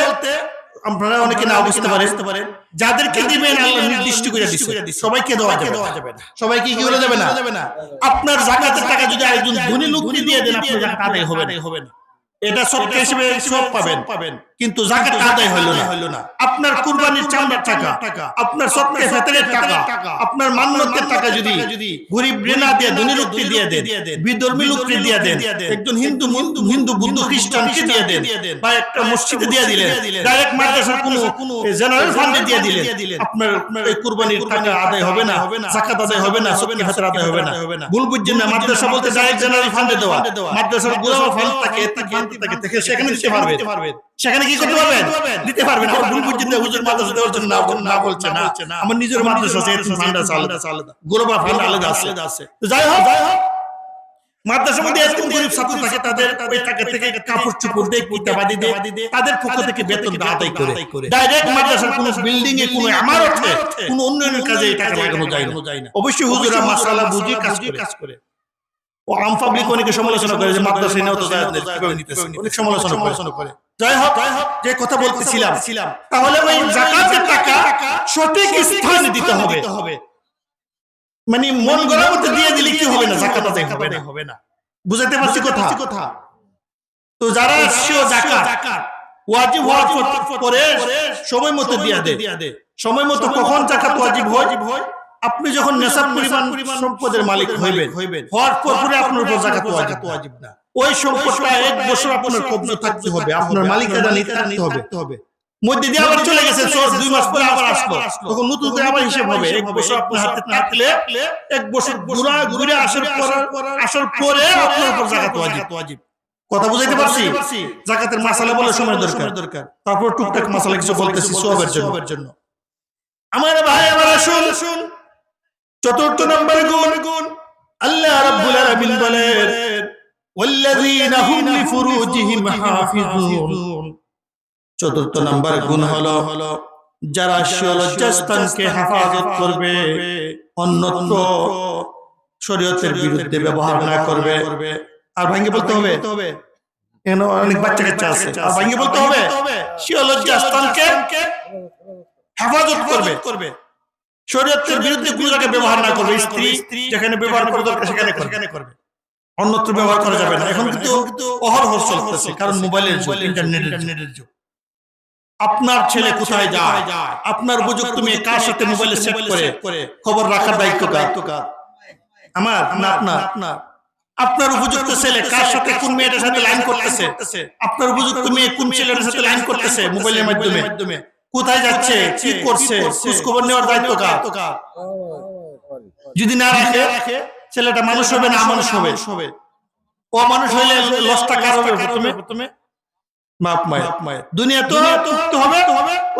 আপনারা অনেকে না বুঝতে পারেন, যাদেরকে দিবেন আল্লাহ নির্দিষ্ট করে দিয়েছে, সবাইকে দেওয়া যাবে না। সবাইকে কি করে দেবে না? আপনার যাকাতের টাকা যদি আরেকজন ধনী লোককে দিয়ে দেন, আপনার যাকাত আদায় হবে না। এটা সদকা হিসেবে সওয়াব পাবেন, কিন্তু যাকাত আদায় হলো না। আপনার কুরবানির চামড়ার টাকা, আপনার সদকা ফিতরের টাকা, আপনার মান্যতের টাকা যদি গরীব রেনা দিয়ে ধনী লোককে দিয়ে দেন, বিধর্মী লোককে দিয়ে দেন, একজন হিন্দু বুদ্ধ খ্রিস্টানকে দিয়ে দেন, বা একটা মসজিদে দিয়ে দিলেন, ডাইরেক্ট মাদ্রাসার কোনো জেনারেল ফান্ডে দিয়ে দিলেন, আপনার এই কুরবানির টাকা আদায় হবে না, যাকাত আদায় হবে না, সদকা ফিতর আদায় হবে না। ভুল বুঝছেন না, মাদ্রাসা বলতে ডাইরেক্ট জেনারেল ফান্ডে দেওয়া। মাদ্রাসার গোলাম ফান্ড থাকে থেকে সেখানে দিতে পারবেন, সেখানে কি করতে পারবেন? দিতে পারবেন। আমার ভুল বুঝছেন না, হুজুর মাদ্রাসা দেওয়ার জন্য না বলছে না। আমার নিজের মাদ্রাসা আছে, ফান্ড আছে আলাদা, গোলাম ফান্ড আলাদা আছে। তো যাই হোক, মাদ্রাসার মধ্যে এরকম গরিব ছাত্র থাকে, তাদের ওই টাকা থেকে কাপড় চোপড় দিয়ে, কিতাবাদি দিয়ে, তাদের পক্ষ থেকে বেতন আদায় করে ডাইরেক্ট মাদ্রাসার কোনো বিল্ডিং এ, কোনো ইমারতে, কোনো উন্নয়নের কাজে এই টাকা লাগানো যায় না। অবশ্যই হুজুররা মাশাআল্লাহ বুঝে কাজ করে। ও আম পাবলিক অনেকে সমালোচনা করে যে মাদ্রাসায় নেওয়া তো জায়েজ নেই, কিভাবে নিতেছে, অনেক সমালোচনা করে। যাই হোক, যে কথা বলতেছিলাম, তাহলে ওই যাকাতের টাকা সঠিক স্থানে দিতে হবে। মানে মন গড়ার মধ্যে দিয়ে দিলে কি হবে না, যাকাত আদায় হবে না। বুঝাতে পারছি কথা? তো যারা স্বীয় যাকাত ওয়াজিব হওয়ার পরে সময় মতো দিয়ে দেয়, সময় মতো কখন যাকাত ওয়াজিব হয়? আপনি যখন নেশাব পরিমাণ সম্পদের মালিক হইবেন, হওয়ার পরে আপনার উপর যাকাত ওয়াজিব না। ওই সম্পদটা 1 বছর আপনার কবজা থাকতে হবে, আপনার মালিকানা নিতে হবে। মধ্যে দিয়ে আবার চলে গেছে, 2 মাস পরে আবার আসলো, তখন নতুন করে আবার হিসেব হবে। 1 বছর আপনার হাতে থাকলে 1 বছর ঘুরে আসার পরে আপনার উপর যাকাত ওয়াজিব। কথা বুঝাইতে পারছি? যাকাতের মাসালা বলে সময় দরকার, তারপর টুকটাক মাসালা কিছু বলতেছি সওয়াবের জন্য। আমার ভাই আমার আসুন, চতুর্থ নম্বর গুণ আল্লাহ রাব্বুল আলামিন বলেন ওয়াল্লাযীনা হুম লিফুরুজিহিম হাফিজুন। চতুর্থ নম্বর গুণ হলো যারা লজ্জাস্থানকে হেফাজত করবে, অন্যত্র শরীয়তের বিরুদ্ধে ব্যবহার না করবে। আর ভাঙ্গে বলতে হবে, কেন অনেক বাচ্চা কাচ্চা আছে, আর ভাঙ্গে বলতে হবে লজ্জাস্থানকে হেফাজত করবে, শরীয়তের বিরুদ্ধে কোনো জায়গায় ব্যবহার না করবে। স্ত্রী যেখানে ব্যবহার করবে সেখানে করবে, অন্যত্র ব্যবহার করা যাবে না। এখন কিন্তু অহরহ চলতেছে, কারণ মোবাইলের যুগ, ইন্টারনেটের যুগ। আপনার ছেলে কোথায় যায়, আপনার উপযুক্ত মেয়ে কার সাথে মোবাইলে সেট করে খবর রাখার দায়িত্ব কার? আমার না আপনার? আপনার উপযুক্ত ছেলে কার সাথে, কোন মেয়েটার সাথে লাইন করতেছে, আপনার উপযুক্ত মেয়ে কোন ছেলেটার সাথে লাইন করতেছে মোবাইলের মাধ্যমে, কোথায় যাচ্ছে, কি করছে, খোঁজ খবর নেওয়ার দায়িত্ব কার? যদি না রাখে ছেলেটা মানুষ হবে না অমানুষ হবে? অমানুষ হইলে লসটা কার হবে? প্রথমে বাপ মায়ের। দুনিয়াতে করতে হবে,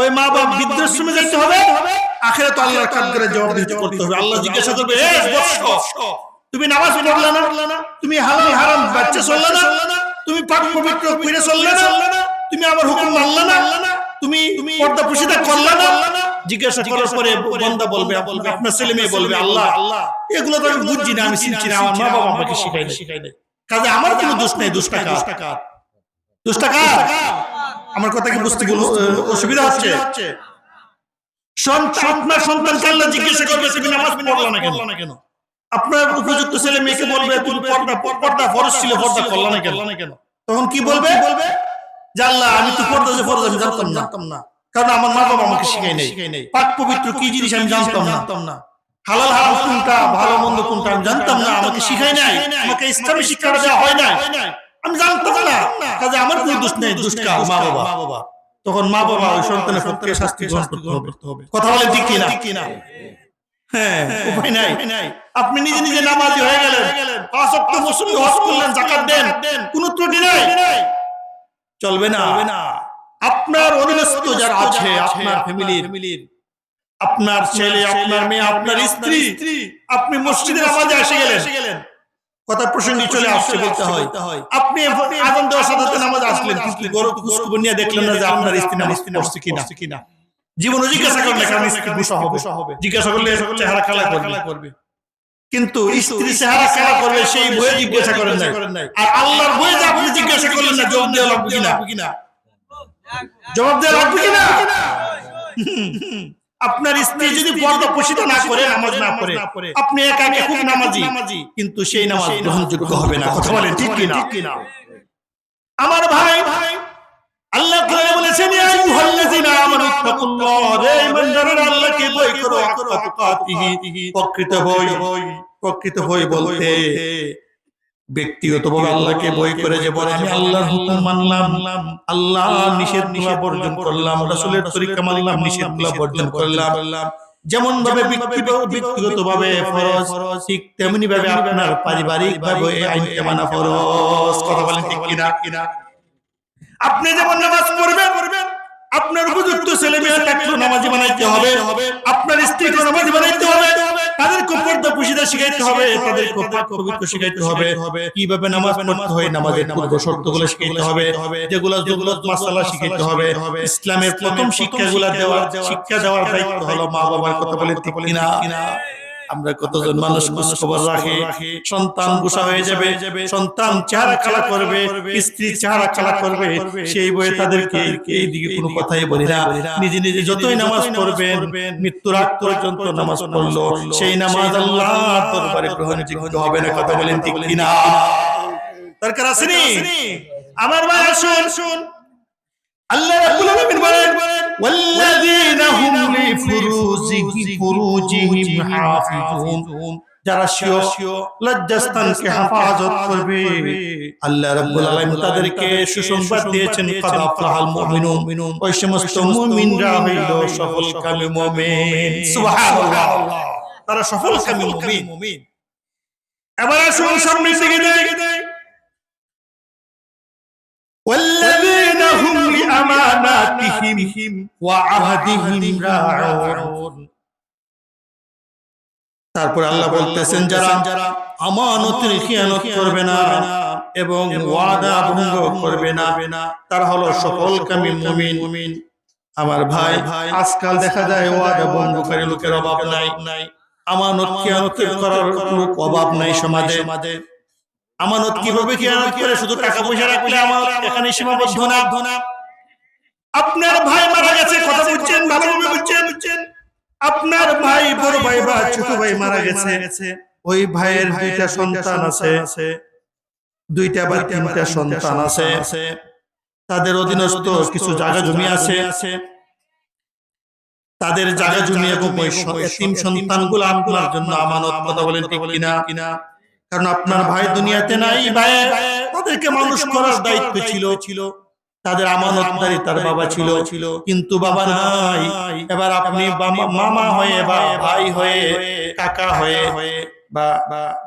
ওই মা বাপ বৃদ্ধাশ্রমে যেতে হবে, আখিরাতে আল্লাহর কাছে জবাব দিতে করতে হবে। আল্লাহ জিজ্ঞাসা করবে, তুমি নামাজ পড়লে না, তুমি হালাল হারাম বাচ্চা চললে না, তুমি পাক পবিত্র করে চললে না, তুমি আমার হুকুম মানলে না, তুমি পর্দা পুশিদা করলে না। জিজ্ঞাসা করার পরে বান্দা বলবে, আপনার ছেলে মেয়ে বলবে, আল্লাহ এগুলো তো আমি বুঝছি না, আমি চিনছি না, আমার মা বাবা আমাকে শিখাই দেয়। কাজে আমার কোনো দোষ নেই, দোষটা কার? আমার কথা কি বুঝতে অসুবিধা হচ্ছে? আপনার সন্তানকে আল্লাহ জিজ্ঞাসা করবে, তুমি নামাজ পড়লা না কেন? আপনার উপযুক্ত ছেলে মেয়েকে বলবে, তুমি পর্দা ফরজ ছিল, পর্দা করলা না কেন? তখন কি বলবে? যে আল্লাহ আমি তো পর্দা যে ফরজ আমি জানতাম না, কারণ আমার মা বাবা আমাকে শিখাই নাই। পাক পবিত্র কি জিনিস আমি জানতাম না, হালাল হারাম কোনটা, ভালো মন্দ কোনটা আমি জানতাম না, আমাকে শিখাই নাই, আমাকে ইসলামী শিক্ষাটা দেওয়া হয় নাই, আমি জানতাম না। কাজে আমার কোনো দোষ নেই, দোষ কার? মা বাবা। তখন মা বাবা ওই সন্তানের পক্ষে শাস্তি গ্রহণ করতে হবে। কথা বলেন ঠিক কিনা? হ্যাঁ, উপায় নাই। আপনি নিজে নামাজি হয়ে গেলেন, 5 ওয়াক্ত মুসল্লি, হজ করলেন, যাকাত দেন, কোনো ত্রুটি নাই, চলবে না। আপনার অধীনস্থ যারা আছে, আপনার ফ্যামিলির, আপনার ছেলে, আপনার মেয়ে, আপনার স্ত্রী, আপনি মসজিদে নামাজে এসে গেলেন, কথা প্রসঙ্গে চলে আসছে বলতে হয়, আপনি আযান দেওয়ার সাথে নামাজ আসলেন, কিন্তু গরু খোঁজখবর নিয়ে দেখলেন না যে আপনার স্ত্রী নামাজ পড়ছে কিনা। জীবনে জিজ্ঞাসা করলে, কারণ স্ত্রী গুসা হবে, জিজ্ঞাসা করলে চেহারা কালা করবে, কিন্তু স্ত্রী চেহারা কালা করবে সেই ভয়ে জিজ্ঞাসা করেন নাই। আর আল্লাহর ভয়ে যে আপনি জিজ্ঞাসা করলেন না জবাব দেওয়া লাগবে কিনা, জবাব দেওয়া লাগবে কিনা? আপনার স্ত্রী যদি পর্দা পোষিত না করে, নামাজ না পড়ে, আপনি একা খুব নামাজি, কিন্তু সেই নামাজ গ্রহণযোগ্য হবে না। কথা বলেন ঠিক কিনা? আমার ভাই, আল্লাহ কোরআনে বলেছেন, ইয়া আইয়ুহাল্লাযীনা আমানু তাকুল্লাহ, হে ঈমানদাররা আল্লাহকে ভয় করো, হাক্কা তুকাতিহি, প্রকৃত ভয় বলতে ব্যক্তিগতভাবে আল্লাহকে ভয় করে যে বলে আমি আল্লাহর হুকুম মানলাম, আল্লাহর নিষেধগুলো বর্জন করলাম, রাসূলের তরিকা মানলাম, নিষেধগুলো বর্জন করলাম। যেমন ভাবে ব্যক্তিগতভাবে ফরজ, ঠিক তেমনি ভাবে আপনার পারিবারিক ভাবে আইনকে মানা ফরজ। কথা বলেন ঠিক কিনা? আপনি যেমন নামাজ পড়বেন, আপনার উপযুক্ত ছেলে মেয়েটাকে নামাজি বানাইতে হবে, আপনার স্ত্রীকে নামাজি বানাইতে হবে, তাদেরকে পর্দা পুশিদা শিখাইতে হবে, তাদেরকে পাক পবিত্র শিখাইতে হবে, কিভাবে নামাজ পড়তে হয়, নামাজের পূর্ব শর্তগুলো শিখাইতে হবে, যেগুলো মাসালা শিখাইতে হবে। ইসলামের প্রথম শিক্ষা দেওয়ার দায়িত্ব হলো মা বাবার। কথা বলেন ঠিক কিনা? আমরা কতজন মানুষ খোঁজ খবর রাখি, সন্তান গুসা হয়ে যাবে, সন্তান চেহারা কালা করবে, স্ত্রী চেহারা কালা করবে, সেই বয়ে তাদেরকে এই দিকে কোনো কথাই বলি না। নিজে যতই নামাজ পড়বেন, মৃত্যুর আগ পর্যন্ত নামাজ পড়লো, সেই নামাজ আল্লাহর দরবারে গ্রহণযোগ্য হবে না। কথা বলেন ঠিক কিনা? দরকার আছে নি? আমার ভাই আসুন, আল্লাহ রাব্বুল আলামিন বলেন, ওয়াল্লাযীনা হুম লিফুরুজিহিম হাফিজুন, যারা স্বীয় লজ্জাস্থানকে হেফাজত করবে আল্লাহ রাব্বুল আলামিন তাদেরকে সুসংবাদ দিয়েছেন কাদ আফলাহাল মুমিনুন ওই সমস্ত মুমিনরা হইল সফলকামী মুমিন সুবহানাল্লাহ তারা সফলকামী মুমিন এবার আসুন সামনে দিকে যাই والذين هم لأماناتهم وعهدهم راعون তারপর আল্লাহ বলতেছেন যারা আমানতের খিয়ানত করবে না এবং ওয়াদা ভঙ্গ করবে না তারা হলো সফলকামী মুমিন আমার ভাই আজকাল দেখা যায় ওয়াদা ভঙ্গকারী লোকের অভাব নাই আমানত খিয়ানত করার কোনো অভাব নাই সমাজে আমানত কিভাবে খিয়ানত করে শুধু টাকা পয়সা রাখলে আমানত এখানে সীমাবদ্ধ না আপনার ভাই মারা গেছে কথা বুঝছেন ভালোভাবে বুঝছেন আপনার ভাই বড় ভাই বা ছোট ভাই মারা গেছে ওই ভাইয়ের দুইটা সন্তান আছে দুইটা বা তিনটা সন্তান আছে তাদের অধীনস্থ কিছু জায়গা জমি আছে তাদের জায়গা জমি এবং ওই এতিম সন্তানগুলো আপনার জন্য আমানত কথা বলেন ঠিক কিনা কারণ আপনার ভাই দুনিয়াতে নাই ভাই তাদেরকে মানুষ করার দায়িত্ব ছিল তাদের আমানতদারি তার বাবা ছিল কিন্তু বাবা নাই এবার আপনি মামা হয়ে বা ভাই হয়ে কাকা হয়ে বা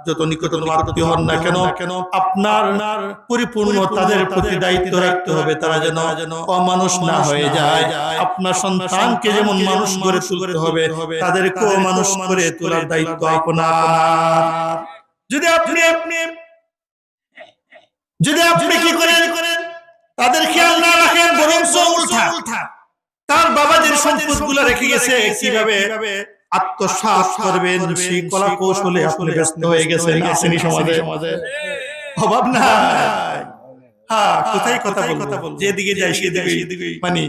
যত নিকটতম আত্মীয় হন না কেন আপনার পরিপূর্ণ তাদের প্রতি দায়িত্ব রাখতে হবে তারা যেন অমানুষ না হয়ে যায় আপনার সন্তানকে যেমন মানুষ করে তুলতে হবে তাদেরকেও মানুষ করে তোলার দায়িত্ব আপনার যদি আপনি কি করেন তাদের খেয়াল না রাখেন বরং উল্টা তার বাবা যে সম্পদগুলো রেখে গেছে কিভাবে আত্মসাৎ করবেন সেই কলা কৌশলে আপনি ব্যস্ত হয়ে গেছেন আসেনি সমাজে অভাব নাই হ্যাঁ কোথায় কথা বল যেদিকে যাই সেদিকে মানে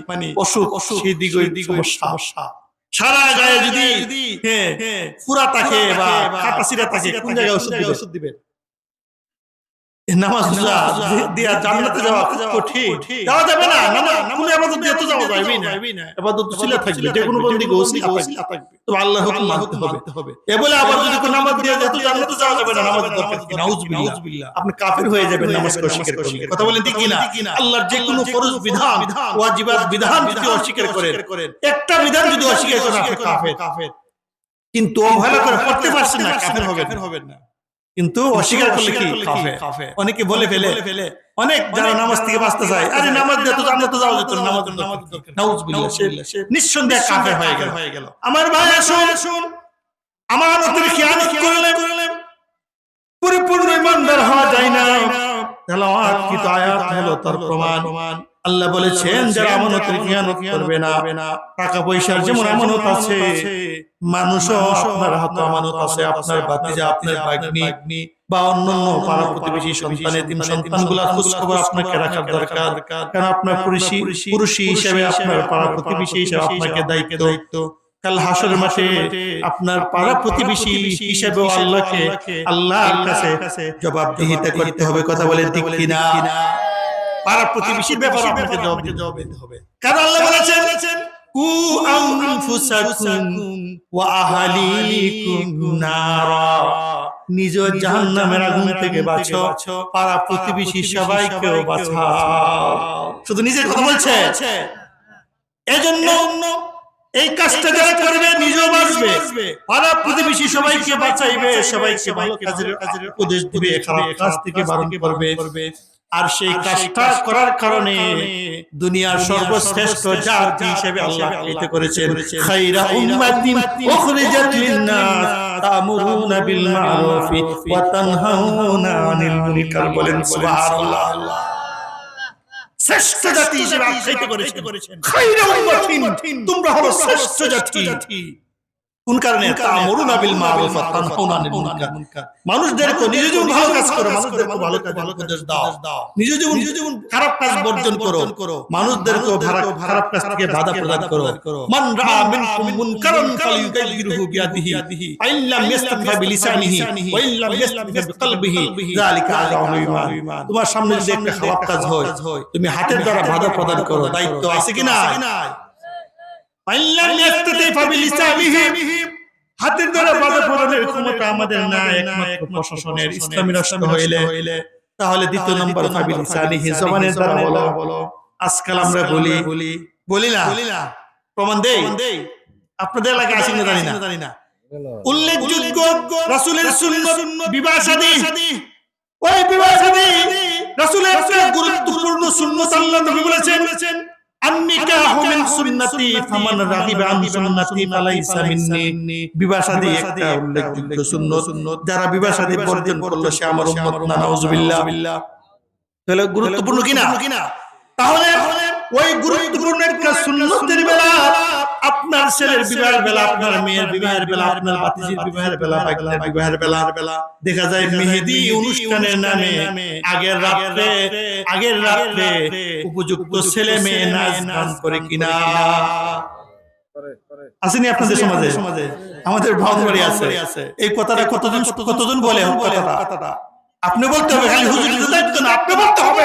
অসুখ সেদিকে সমস্যা সারা গায়ে যদি পুরা থাকে বা কাটাছিরা থাকে কোন জায়গায় ওষুধ দিবেন নামাজ দিয়া জান্নাতে যাওয়া কঠিন যাওয়া যাবে না কোন ইবাদত দিয়ে তো যাওয়া যাবে না ইবাদত ছিলা থাকবে যে কোনো বন্দেগী ওসিলা থাকবে তো আল্লাহর হুকুম মানতে হবে এ বলে আবার যদি কোন নামাজ দিয়ে যেত জান্নাতে যাওয়া যাবে না নামাজের দরকার কি নাউজুবিল্লাহ আপনি কাফির হয়ে যাবেন নামাজ কে অস্বীকার করলে কথা বলেন ঠিক কিনা আল্লাহর যে কোনো ফরজ বিধান ওয়াজিবাত বিধান যদি অস্বীকার করেন একটা বিধান যদি অস্বীকার করেন আপনি কাফির কিন্তু অবহেলা করে করতে পারছেন না কাফির হবেন না কিন্তু অস্বীকার করলে কি কাফের অনেকে বলে ফেলে অনেক যারা নামাজ থেকে বাঁচতে চায় আরে নামাজ দিয়ে তো জান্নাতে যাওয়া যেত না নামাজ দরকার নাউজুবিল্লাহ সে নিঃসন্দেহে কাফের হয়ে গেল আমার ভাই আসুন আমানতের খিয়ানত করলে পরিপূর্ণ ঈমানদার হওয়া যায় না তেলাওয়াত কি আয়াত হলো তার প্রমাণ আল্লাহ বলেছেন যারা আমানতের খিয়ানত করবে না টাকা পয়সার যেমন আমানত আছে মানুষও আপনার হাতে আমানত আছে আপনার ভাতিজা আপনার ভাগ্নি বা অন্যান্য পাড়া প্রতিবেশী সন্তান এতিম সন্তানগুলোর খোঁজ খবর আপনাকে রাখার দরকার কারণ আপনার পুরুষী হিসেবে আপনার পাড়া প্রতিবেশী হিসেবে আপনাকে দায়িত্ব কাল হাসরের মাঠে আপনার পাড়া প্রতিবেশী হিসেবে আল্লাহর কাছে জবাবদিহিতা করতে হবে কথা বলেন ঠিক কিনা পাড়া প্রতিবেশীর ব্যাপারে আপনাকে জবাব দিতে হবে কারণ আল্লাহ বলেছেন কু আনফুসাকুম ওয়া আহলিকুম নারা নিজ জাহান্নামের আগুন থেকে বাঁচো পাড়া প্রতিবেশী সবাইকেও বাঁচাও শুধু নিজের কথা বলছে এজন্য এই কাজটা যারা করবে নিজেও বাঁচবে পাড়া প্রতিবেশী সবাইকে বাঁচাইবে সবাইকে ভালো কাজের উপদেশ দিবে খারাপ কাজ থেকে বারণ করবে আর সেই কাজটা করার কারণে দুনিয়ার সর্বশ্রেষ্ঠ জাতি হিসেবে আল্লাহ তৈরি করেছেন খায়রা উম্মাতিন উখরিজাত লিন-নাস তা'মুরুনা বিল মা'রুফি ওয়া তানহাউনা আনিল মুনকার বলেন সুবহানাল্লাহ শ্রেষ্ঠ জাতি হিসেবে আখ্যায়িত করেছেন খায়রা উম্মাতিন তোমরা হলো শ্রেষ্ঠ জাতি কোন কারণে তা'মুরুনা বিল মা'রুফ ওয়া তানহাউনা আনিল মুনকার মানুষদেরকে নিজে যেমন ভালো কাজ করো মানুষদেরকে ভালো কাজ উপদেশ দাও নিজে যেমন খারাপ কাজ বর্জন করো মানুষদেরকে খারাপ কাজ থেকে বাধা প্রদান করো মান রাআ মিনকুম মুনকারান ফালইউগাইয়িরহু বিয়াদিহি ফাইন লাম ইস্তাতি বিলিসানিহি ওয়া ইন লাম ইস্তাতি বিকলবিহি যালিকা আযামুল ঈমান তোমার সামনে যদি একটা খারাপ কাজ হয় তুমি হাতের দ্বারা বাধা প্রদান করো দায়িত্ব আছে কি না হাতের দ্বারা বাধা প্রদানের ক্ষমতা আমাদের নাই, একমাত্র প্রশাসনের। ইসলামী রাষ্ট্র হইলে তাহলে দ্বিতীয় নম্বর ফাবিল লিসানিহি, জবানের দ্বারা বলো। আজকাল আমরা বলি না, প্রমাণ দেই। আপনাদের এলাকায় আসেন না জানি না। উল্লেখযোগ্য রাসূলের সুন্নাত বিবাহ শাদী, ওই বিবাহ শাদী রাসূলের একটা গুরুত্বপূর্ণ সুন্নাত। আল্লাহ নবী বলেছেন আন-নিকাহু মিন সুন্নতি ফামান রাগিবা আন সুন্নতি ফালাইসা মিন্নি। বিবাহ শাদী একটা উল্লেখযোগ্য সুন্নাত, যারা বিবাহ শাদী বর্জন করলো সে আমার উম্মত না, নাউযুবিল্লাহ। তাহলে গুরুত্বপূর্ণ কিনা? তাহলে ওই গুরুত্বপূর্ণ একটা সুন্নতের বেলা, আপনার ছেলের বিবাহের বেলা, আপনার মেয়ের বিবাহের বেলা, আপনার ভাতিজির বিবাহের বেলা, ভাগ্নের বিবাহের বেলা দেখা যায় মেহেদি অনুষ্ঠানের নামে আগের রাত্রে উপযুক্ত ছেলে মেয়ে নাচ গান করে কিনা? আসেনি আপনাদের সমাজে? আমাদের ভাঙবাড়ি আছে। এই কথাটা কতজন বলে? কথাটা আপনি বলতে হবে, খালি হুজুরের দায়িত্ব না, আপনি বলতে হবে।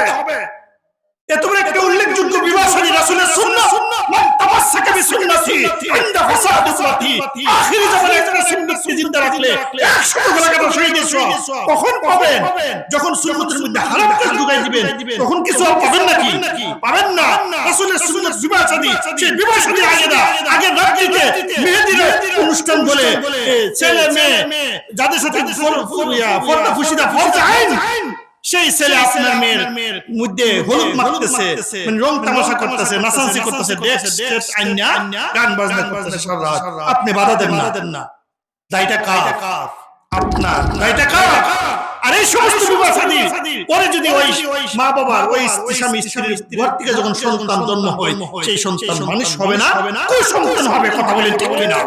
এত বড় একটা উল্লেখযোগ্য বিবাহ শাদী রাসূলের সুন্নাত, মান তামাসসাকা বিসুন্নতি ইনদা ফাসাদি উম্মতি। আখির জামানে একটা সুন্নাতকে জিন্দা রাখলে 100 গোলাকাটা শহীদ হইছো। কখন পাবেন? যখন সুন্নাতের মধ্যে হারাম কাজ ঢুকাই দিবেন, তখন কিছু আর পাবেন নাকি? পাবেন না। রাসূলের সুন্নাত বিবাহ শাদী, সেই বিবাহ শাদী আগে রাত্রিতে মেহেদির অনুষ্ঠান বলে ছেলে মেয়ে যাদের সাথে পর্দা ফুশিদা ফরজ আইন, সেই ছেলে আপনার মেয়ের মধ্যে হলুদ মাখতেছে, মানে রং তামাশা করতেছে, নাচানাচি করতেছে, ডেক আইনা গান বাজনা করতেছে সারা রাত। আপনি বাধা দেন না। দায়টা কার? আপনার। দায়টা কার? আর এই সমস্ত বিবাহ শাদী পরে যদি ওই মা বাবার, ওই স্বামী স্ত্রীর ঘর থেকে যখন সন্তান জন্ম হয়, সেই সন্তান মানুষ হবে না, কুসন্তান হবে। কথা বলেন ঠিক কিনা?